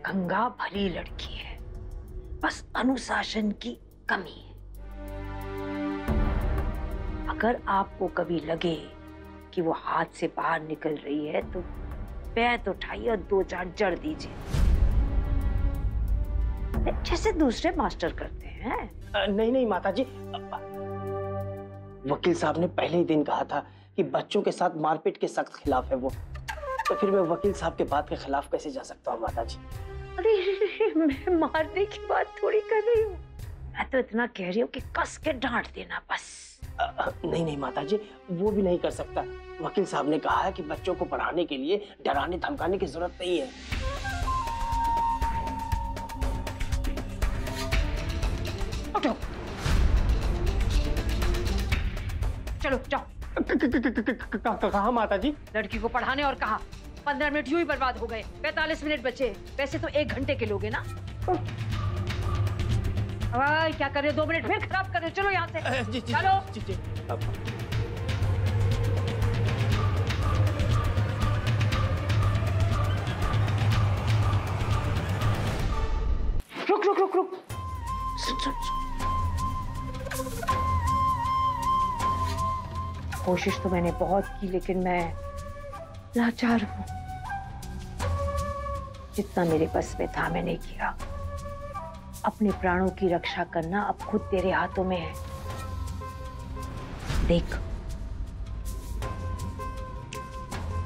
गंगा भली लड़की है, बस अनुशासन की कमी है। अगर आपको कभी लगे कि वो हाथ से बाहर निकल रही है तो पैर उठाइए और 2-4 जड़ दीजिए, जैसे दूसरे मास्टर करते हैं। नहीं नहीं माताजी, वकील साहब ने पहले ही दिन कहा था कि बच्चों के साथ मारपीट के सख्त खिलाफ है वो, तो फिर मैं वकील साहब के बात के खिलाफ कैसे जा सकता हूँ माताजी? अरे मैं मारने की बात थोड़ी कर रही हूँ, मैं तो इतना कह रही हूँ कि कस के डांट देना बस। नहीं नहीं माताजी, वो भी नहीं कर सकता। वकील साहब ने कहा है कि बच्चों को पढ़ाने के लिए डराने धमकाने की जरूरत नहीं है। उठो, चलो जाओ। कहाँ माताजी? लड़की को पढ़ाने और कहा 15 मिनट यूं ही बर्बाद हो गए, 45 मिनट बचे, वैसे तो 1 घंटे के लोगे ना। क्या कर रहे हो? 2 मिनट फिर खराब कर रहे हो, चलो यहाँ से। जी, चलो जी, जी, रुक रुक रुक रुक, सुन सुन सुन। कोशिश तो मैंने बहुत की, लेकिन मैं लाचार हूँ। जितना मेरे बस में था मैंने किया। अपने प्राणों की रक्षा करना अब खुद तेरे हाथों में है। देख,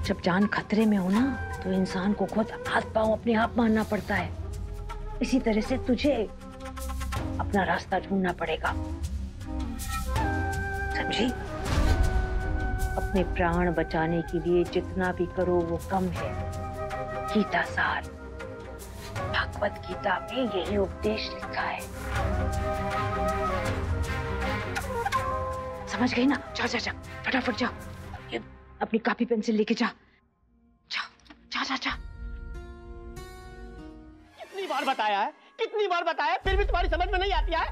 जब जान खतरे में हो ना तो इंसान को खुद हाथ पांव अपने आप मारना पड़ता है। इसी तरह से तुझे अपना रास्ता ढूंढना पड़ेगा, समझी? अपने प्राण बचाने के लिए जितना भी करो वो कम है। गीता सार, भगवत गीता में यही उपदेश लिखा है। समझ गई ना? जा जा जा, फटाफट जा, ये अपनी कॉपी पेंसिल लेके जा, जा जा जा जा। कितनी बार बताया है, कितनी बार बताया है, फिर भी तुम्हारी समझ में नहीं आती है।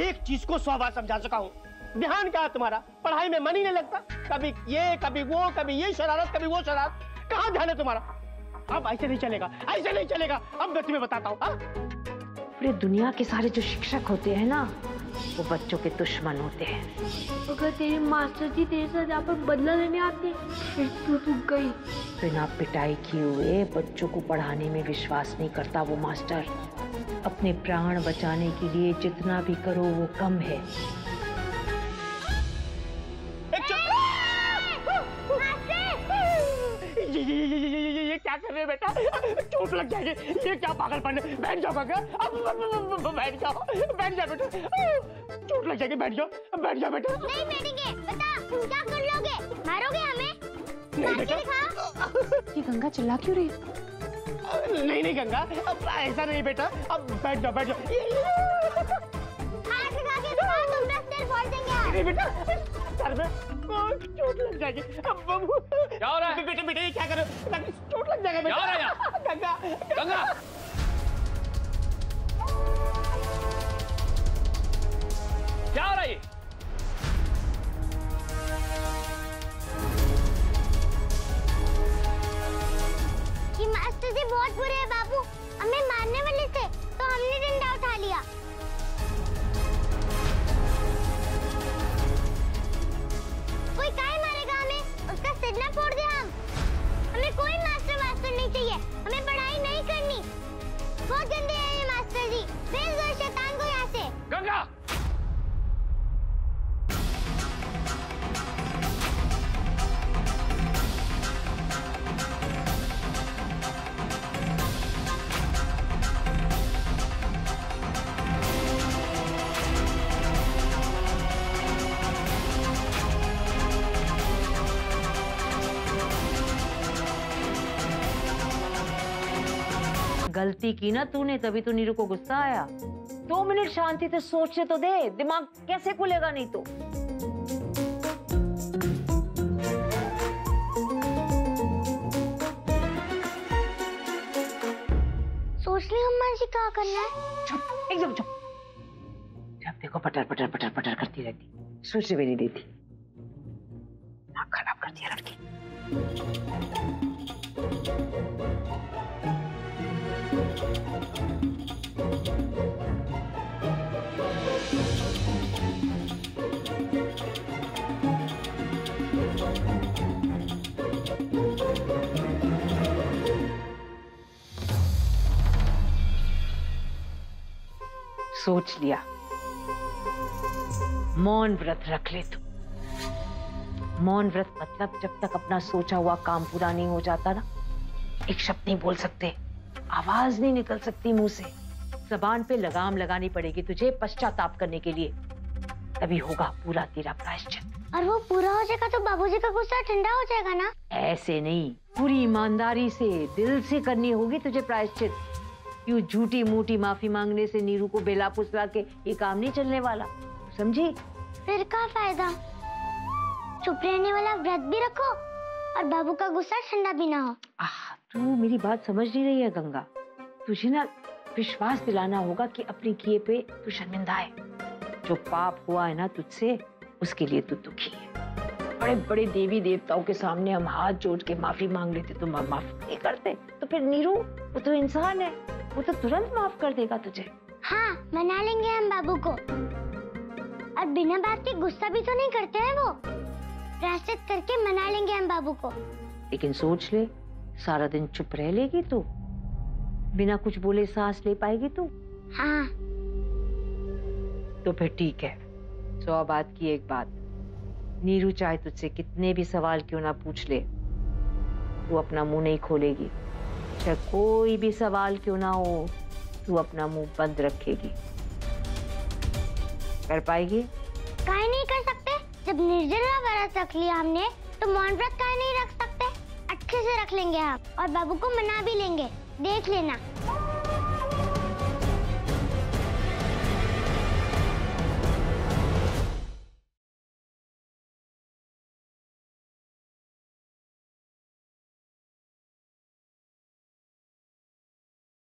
एक चीज को 100 बार समझा चुका हूँ। ध्यान क्या है तुम्हारा? पढ़ाई में मन ही नहीं लगता। कभी ये कभी वो, कभी ये शरारत कभी वो शरारत, कहाँ ध्यान है तुम्हारा? अब ऐसे नहीं चलेगा, ऐसे नहीं चलेगा। अब मैं तुम्हें बताता हूँ। पूरी दुनिया के सारे जो शिक्षक होते हैं ना, वो बच्चों के दुश्मन होते हैं। अगर तेरे मास्टर जी तेरे साथ यहाँ पर बदला लेने आते फिर तू रुक गई। बिना पिटाई किए हुए बच्चों को पढ़ाने में विश्वास नहीं करता वो मास्टर। अपने प्राण बचाने के लिए जितना भी करो वो कम है। ये क्या कर रहे हो बेटा? चोट लग जाएगी। ये क्या पागलपन है? बैठ जाओ काका, बैठ जाओ, बैठ जाओ बेटा, चोट लग जाएगी। बैठ जाओ, बैठ जाओ बेटा। नहीं बैठेंगे। बता तुम क्या कर लोगे? मारोगे हमें? नहीं बेटा। ये गंगा चिल्ला क्यों रही? नहीं नहीं गंगा, अब ऐसा नहीं बेटा, अब बैठ जाओ, बैठ जाओ। हाथ लगा के दिखाओ, तुम पे सिर फोड़ देंगे। नहीं बेटा, सर में चोट लग जाएगी। क्या हो रहा है? बेटा बेटा ये क्या कर रहे हो? चोट लग जाएगा बेटा। क्या हो रहा है? गंगा, गंगा, क्या हो रहा है? ये मास्टर जी बहुत बुरे हैं बाबू, हमें मारने वाले थे तो हमने डंडा उठा लिया। कोई काहे मारेगा हमें? उसका सिर ना फोड़ दे हम। हमें कोई मास्टर नहीं चाहिए, हमें पढ़ाई नहीं करनी। बहुत गंदे हैं ये मास्टर जी, भेज दो शैतान को यहाँ से। गंगा, गलती की ना तूने, तभी तो नीरू को गुस्सा आया। 2 मिनट शांति से सोचने तो दे, दिमाग कैसे खुलेगा नहीं तो। सोच ली अम्मा जी क्या करना है? चुप, एकदम चुप। जब देखो पटर पटर पटर पटर करती रहती, सोचने भी नहीं देती। दिमाग खराब कर दिया लड़की। सोच लिया, मौन व्रत रख ले तू। मौन व्रत मतलब जब तक अपना सोचा हुआ काम पूरा नहीं हो जाता ना, एक शब्द नहीं बोल सकते, आवाज नहीं निकल सकती मुंह से, जबान पे लगाम लगानी पड़ेगी तुझे पश्चाताप करने के लिए, तभी होगा पूरा तेरा प्रायश्चित। और वो पूरा हो जाएगा तो बाबूजी का गुस्सा ठंडा हो जाएगा ना? ऐसे नहीं, पूरी ईमानदारी से दिल से करनी होगी तुझे प्रायश्चित। यूं झूठी मूठी माफी मांगने से नीरू को बेला फुसला के ये काम नहीं चलने वाला, समझी? फिर क्या फायदा? चुप रहने वाला व्रत भी रखो और बाबू का गुस्सा ठंडा भी ना हो। तू मेरी बात समझ नहीं रही है गंगा। तुझे ना विश्वास दिलाना होगा कि अपने किए पे तू शर्मिंदा है। जो पाप हुआ है ना तुझसे, उसके लिए तू दुखी है। बड़े बड़े देवी देवताओं के सामने हम हाथ जोड़ के माफी मांग लेते, तो माफ नहीं करते। तो फिर नीरू, वो तो इंसान है, वो तो तुरंत माफ कर देगा तुझे। हाँ, मना लेंगे हम बाबू को। और बिना बात के गुस्सा भी तो नहीं करते हैं वो। प्रायश्चित करके मना लेंगे हम बाबू को। लेकिन सोच ले, सारा दिन चुप रह लेगी तू? बिना कुछ बोले सांस ले पाएगी तू? हाँ। तो फिर ठीक है, 100 बात की एक बात। नीरू चाहे तुझसे कितने भी सवाल क्यों ना पूछ ले, तू अपना मुंह नहीं खोलेगी। चाहे कोई भी सवाल क्यों ना हो, तू अपना मुंह बंद रखेगी। कर पाएगी? काहे नहीं कर सकते? जब निर्जला व्रत रख लिया हमने, तो मौन व्रत काहे नहीं रख सकते? अच्छे से रख लेंगे हम और बाबू को मना भी लेंगे, देख लेना।